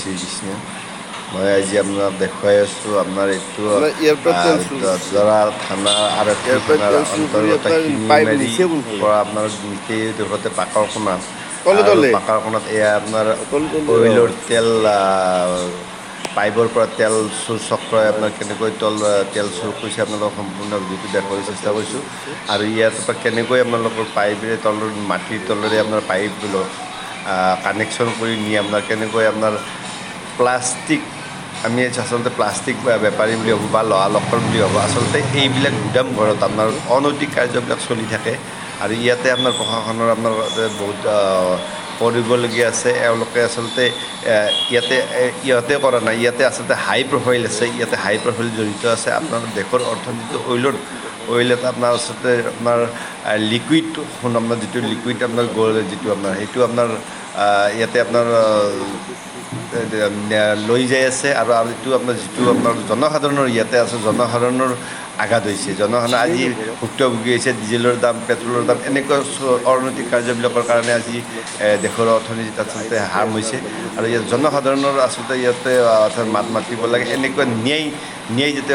শ্ৰীকৃষ্ণ। মই আজি আপোনাক দেখুৱাই আছোঁ আপোনাৰ এইটো ইয়াৰ পৰা তেল জৰা থানা আৰক্ষী ইয়াৰ পৰা থানাৰ তেল চুৰ কৰি অন্তৰ্গত আপোনাৰ পাইপ শিঙিমাৰীৰ নিচে কোনফালে পৰা আপোনাৰ গোটেইডোখৰতে পাকৰ কোণাত তলে আৰু তলে পাকৰ কোণাত এয়া আপোনাৰ তলে তলে অইলৰ তেল পাইপৰ পৰা তেল চুৰ চক্ৰই আপোনাৰ কেনেকৈ তেল চুৰ কৰিছে আপোনালোকক সম্পূৰ্ণ ভিডিঅ'টো দেখুৱাবলৈ চেষ্টা কৰিছোঁ। আৰু ইয়াৰ পৰা কেনেকৈ আপোনালোকৰ পাইপেৰে তলৰ মাটিৰ তলেৰে আপোনাৰ পাইপবিলাক কানেকশ্যন কৰি নি আপোনাৰ কেনেকৈ আপোনাৰ প্লাষ্টিক আমি আচলতে প্লাষ্টিক বেপাৰী বুলি ভাবোঁ বা লহা লক্কৰ বুলি ভাবোঁ। আচলতে এইবিলাক গুদাম ঘৰত আপোনাৰ অনৈতিক কাৰ্যবিলাক চলি থাকে আৰু ইয়াতে আপোনাৰ প্ৰশাসনৰ আপোনাৰ বহুত কৰিবলগীয়া আছে। এওঁলোকে আচলতে ইহঁতে কৰা নাই, ইয়াতে আচলতে হাই প্ৰফাইল আছে, ইয়াতে হাই প্ৰফাইল জড়িত আছে। আপোনাৰ দেশৰ অৰ্থনীতিটো অইল এটা আপোনাৰ আচলতে আপোনাৰ লিকুইড সোণ আপোনাৰ যিটো লিকুইড আপোনাৰ গ'ল্ড যিটো আপোনাৰ সেইটো আপোনাৰ ইয়াতে আপোনাৰ লৈ যাই আছে আৰু এইটো আপোনাৰ যিটো আপোনাৰ জনসাধাৰণৰ ইয়াতে আছে, জনসাধাৰণৰ আঘাত হৈছে। জনসাধাৰণ আজি ভুক্তভোগী হৈছে। ডিজেলৰ দাম, পেট্ৰলৰ দাম এনেকুৱা অনৈতিক কাৰ্যবিলাকৰ কাৰণে আজি দেশৰ অৰ্থনীতিত আচলতে হাৰ্ম হৈছে। আৰু ইয়াত জনসাধাৰণৰ আচলতে ইয়াতে মাত মাতিব লাগে। এনেকুৱা ন্যায় যাতে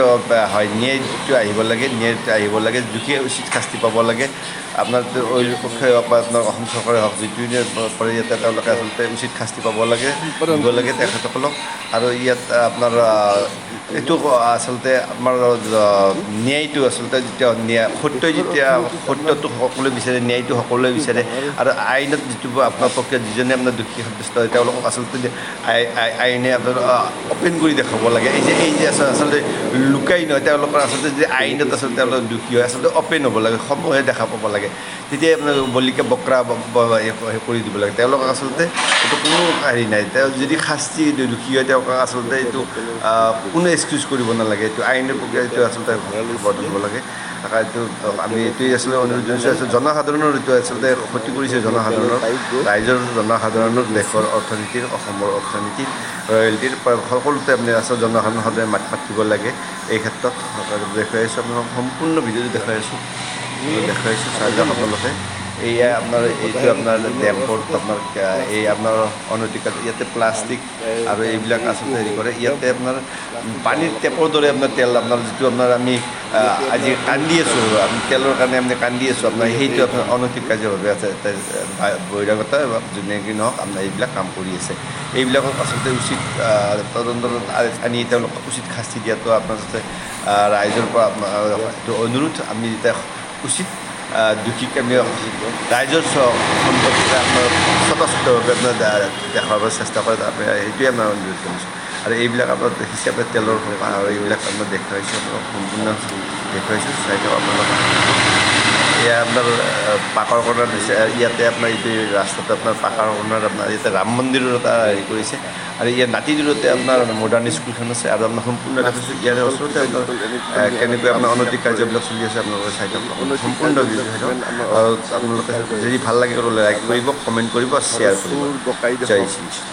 হয়, ন্যায়টো আহিব লাগে, ন্যায়টো আহিব লাগে, দুখীয়া উচিত শাস্তি পাব লাগে। আপোনাৰ অইল পক্ষই হওক বা আপোনাৰ অসম চৰকাৰে হওক, যিটো কৰে ইয়াতে তেওঁলোকে আচলতে উচিত শাস্তি পাব লাগে, দিব লাগে তেখেতসকলক। আৰু ইয়াত আপোনাৰ এইটো আচলতে আমাৰ ন্যায়টো আচলতে যেতিয়া সত্যই যেতিয়া সত্যটো সকলোৱে বিচাৰে, ন্যায়টো সকলোৱে বিচাৰে। আৰু আইনত যিটো আপোনাৰ প্ৰক্ৰিয়া যিজনে আপোনাৰ দোষী সাব্যস্ত হয় তেওঁলোকক আচলতে আইনে আপোনাৰ অপেন কৰি দেখাব লাগে। এই যে আচলতে লুকাই নহয়, তেওঁলোকৰ আচলতে যে আইনত আচলতে তেওঁলোকৰ দোষী হয় আচলতে অপেন হ'ব লাগে, সমূহে দেখা পাব লাগে। তেতিয়াই আপোনাৰ বলিকে বকৰা কৰি দিব লাগে। তেওঁলোকক আচলতে এইটো কোনো হেৰি নাই। তেওঁ যদি শাস্তি দোষী হয় তেওঁক আচলতে এইটো কোনো এক্সকিউজ কৰিব নালাগে। এইটো আইনৰ প্ৰক্ৰিয়া এইটো আচলতে বৰ্তন হ'ব লাগে। এইটো আমি এইটোৱে আচলতে অনুৰোধ জনাইছোঁ। আচলতে জনসাধাৰণৰ এইটো আচলতে ক্ষতি কৰিছে, জনসাধাৰণৰ ৰাইজৰ জনসাধাৰণৰ দেশৰ অৰ্থনীতিৰ, অসমৰ অৰ্থনীতিৰ, ৰয়েলটিৰ সকলোতে আপুনি আচলতে জনসাধাৰণ সদায় মাত মাতিব লাগে। এই ক্ষেত্ৰত দেখুৱাই আছোঁ, আপোনাক সম্পূৰ্ণ ভিডিঅ'টো দেখুৱাই আছোঁ, চাই যাওক আপোনালোকে। এয়া আপোনাৰ এইটো আপোনাৰ ডেম্পত আপোনাৰ এই আপোনাৰ অনৈতিক ইয়াতে প্লাষ্টিক আৰু এইবিলাক আচলতে হেৰি কৰে। ইয়াতে আপোনাৰ পানীৰ টেপৰ দৰে আপোনাৰ তেল আপোনাৰ যিটো আপোনাৰ আমি আজি কান্দি আছোঁ, আমি তেলৰ কাৰণে আমি কান্দি আছোঁ, আপোনাৰ সেইটো আপোনাৰ অনৈতিক কাৰ্যভাৱে আছে বহিৰাগত বা যোনে কি নহওক আপোনাৰ এইবিলাক কাম কৰি আছে। এইবিলাকক আচলতে উচিত তদন্তত আনি তেওঁলোকক উচিত শাস্তি দিয়াটো আপোনাৰ যাতে ৰাইজৰ পৰা এইটো অনুৰোধ। আমি যেতিয়া উচিত দোষীক আমি ৰাইজৰ সম্পৰ্কে আপোনাৰ স্বতঃস্ফূৰ্তভাৱে আপোনাৰ দেখাবৰ চেষ্টা কৰে, সেইটোৱে আমাৰ অনুৰোধ কৰিছোঁ। আৰু এইবিলাক আপোনাৰ দেখিছে আপোনাৰ তেলৰ আৰু এইবিলাক আপোনাৰ দেখুৱাইছোঁ, আপোনাক সম্পূৰ্ণ দেখুৱাইছোঁ, চাই দিয়ক আপোনালোকে। এয়া আপোনাৰ পাকৰ কৰ্ণাৰ দিছে। ইয়াতে আপোনাৰ এইটো ৰাস্তাটো আপোনাৰ পাকৰ কৰ্ণাৰ আপোনাৰ ইয়াতে ৰাম মন্দিৰৰ এটা হেৰি কৰিছে। আৰু ইয়াৰ নাতিদূৰতে আপোনাৰ মডাৰ্ণ স্কুলখন আছে। আৰু আপোনাৰ সম্পূৰ্ণ দেখিছোঁ ইয়াৰে ওচৰতে আপোনাৰ কেনেকৈ আপোনাৰ অনৈতিক কাৰ্যবিলাক চলি আছে আপোনালোকে চাই দিয়ক, সম্পূৰ্ণ ভিডিঅ' চাই দিয়ক। আৰু আপোনালোকে যদি ভাল লাগে লাইক কৰিব, কমেণ্ট কৰিব, শ্বেয়াৰ কৰিব। জয় শ্ৰীকৃষ্ণ।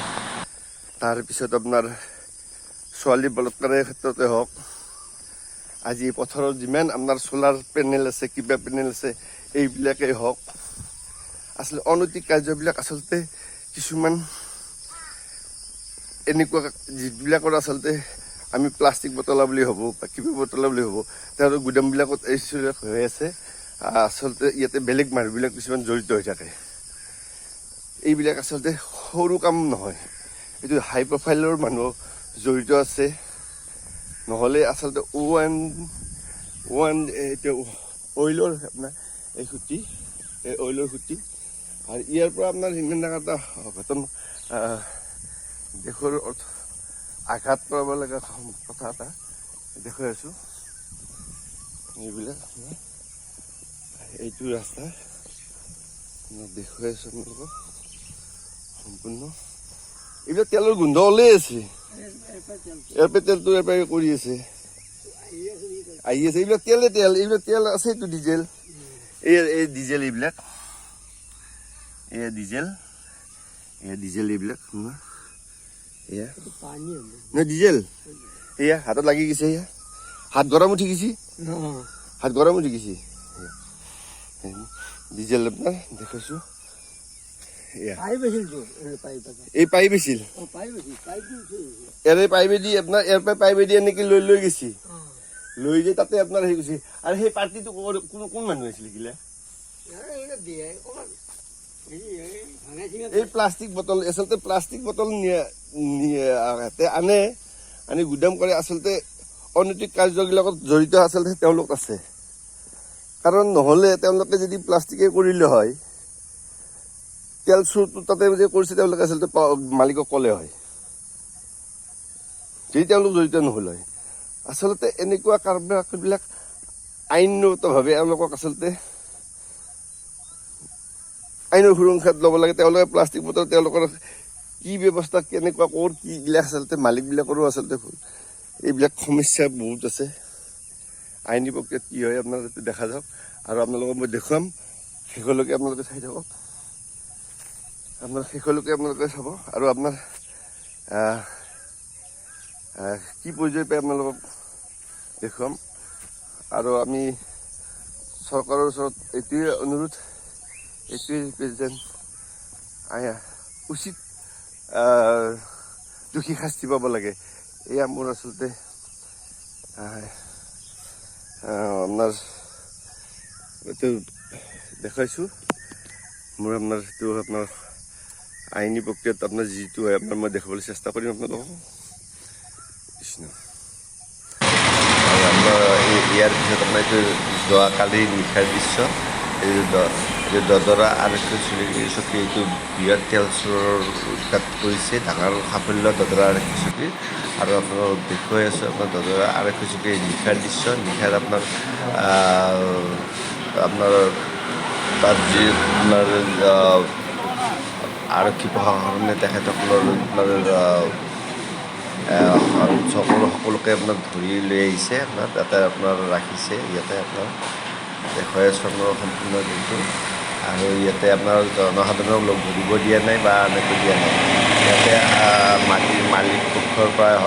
তাৰপিছত আপোনাৰ ছোৱালী বলৎকাৰৰ ক্ষেত্ৰতে হওক, আজি পথাৰত যিমান আপোনাৰ চ'লাৰ পেনেল আছে, কিবা পেনেল আছে, এইবিলাকেই হওক, আচলতে অনৈতিক কাৰ্যবিলাক আচলতে কিছুমান এনেকুৱা যিবিলাকৰ আচলতে আমি প্লাষ্টিক বটলা বুলি ভাবোঁ বা কিবা বটলা বুলি ভাবোঁ, তেওঁলোকৰ গুদামবিলাকত এই হৈ আছে। আচলতে ইয়াতে বেলেগ মানুহবিলাক কিছুমান জড়িত হৈ থাকে। এইবিলাক আচলতে সৰু কাম নহয়, এইটো হাই প্ৰফাইলৰ মানুহ জড়িত আছে। নহ'লে আচলতে এইটো অইলৰ আপোনাৰ এই খুঁটি, এই অইলৰ খুঁটি। আৰু ইয়াৰ পৰা আপোনাৰ ইমান ডাঙৰ এটা ঘটনা দেশৰ আঘাত পাব লগা কথা এটা দেখুৱাই আছোঁ। এইবিলাক আপোনাৰ এইটো ৰাস্তা দেখুৱাই আছোঁ আপোনালোকক সম্পূৰ্ণ। এইবিলাক তেলৰ গোন্ধ ওলাই আছে, ইয়াৰ পৰা তেলটো ইয়াৰ পৰা কৰি আছে, আহি আছে। এইবিলাক এইবিলাক তেল আছে, এইটো ডিজেল, এই ডিজেল, এইবিলাক এয়া ডিজেল, এইবিলাক এয়া নহয় ডিজেল। এয়া হাতত লাগি গৈছে, এয়া হাত গৰম উঠি গৈছে, ডিজেল আপোনাৰ দেখাইছোঁ। এয়া পাইপ আছিল তো পাইপ এই পাইপ আছিল পাইপ আছিল পাইপ ইয়াৰে পাইপেদি আপোনাৰ ইয়াৰ পৰা পাইপেদি এনেকৈ লৈ গৈছে লৈ যাই তাতে আপোনাৰ হেৰি গৈছে আৰু সেই পাৰ্টিটো কোন মানুহ আছিল কিলা এই প্লাষ্টিক বটল আচলতে প্লাষ্টিক বটল আনে আনি গুদাম কৰে আচলতে অনৈতিক কাৰ্যবিলাকত জড়িত আচলতে তেওঁলোক আছে কাৰণ নহ'লে তেওঁলোকে যদি প্লাষ্টিকে কৰিলে হয় তেল চুৰটো তাতে যে কৰিছে তেওঁলোকে আচলতে মালিকক ক'লে হয় যদি তেওঁলোক জড়িত নহ'ল হয় আচলতে এনেকুৱা কাৰবাৰবিলাক আইনগতভাৱে এওঁলোকক আচলতে আইনৰ সুৰক্ষাত ল'ব লাগে তেওঁলোকে প্লাষ্টিক বটল তেওঁলোকৰ কি ব্যৱস্থা কেনেকুৱা ক'ৰ কি এইবিলাক আচলতে মালিকবিলাকৰো আচলতে ভুল এইবিলাক সমস্যা বহুত আছে আইনী প্ৰক্ৰিয়াত কি হয় আপোনালোকে দেখা যাওক আৰু আপোনালোকক মই দেখুৱাম শেষলৈকে আপোনালোকে চাই থাকক শেষলৈকে আপোনালোকে চাব আৰু আপোনাৰ কি পৰ্যায় পাই আপোনালোকক দেখুৱাম আৰু আমি চৰকাৰৰ ওচৰত এইটোৱে অনুৰোধ এইটোৱে যেন উচিত দোষী শাস্তি পাব লাগে এয়া মোৰ আচলতে আপোনাৰ এইটো দেখাইছোঁ মোৰ আপোনাৰ এইটো আপোনাৰ আইনী প্ৰক্ৰিয়াত আপোনাৰ যিটো হয় আপোনাৰ মই দেখাবলৈ চেষ্টা কৰিম আপোনালোকক কৃষ্ণ আৰু আপোনাৰ ইয়াৰ পিছত আপোনাৰ এইটো যোৱাকালিৰ নিশাৰ দৃশ্য এই দদৰা আৰক্ষী চকী এইটো বৃহৎ তেল চোৰৰ উৎখাত কৰিছে ডাঙৰ সাফল্য দদৰা আৰক্ষী চকীৰ আৰু আপোনালোকক দেখুৱাই আছোঁ আপোনাৰ দদৰা আৰক্ষী চকীৰ নিশাৰ দৃশ্য নিশাৰ আপোনাৰ তাত যি আপোনাৰ আৰক্ষী প্ৰশাসনে তেখেতসকলৰ আপোনাৰ সকলোকে আপোনাৰ ধৰি লৈ আহিছে আপোনাৰ তাতে আপোনাৰ ৰাখিছে ইয়াতে আপোনাৰ দেখুৱাই আছোঁ আপোনাৰ সম্পূৰ্ণ দিনটো আৰু ইয়াতে আপোনাৰ জনসাধাৰণক লগ ধৰিব দিয়া নাই বা এনেকৈ দিয়া নাই ইয়াতে মাটিৰ মালিক পক্ষৰ পৰাই হওক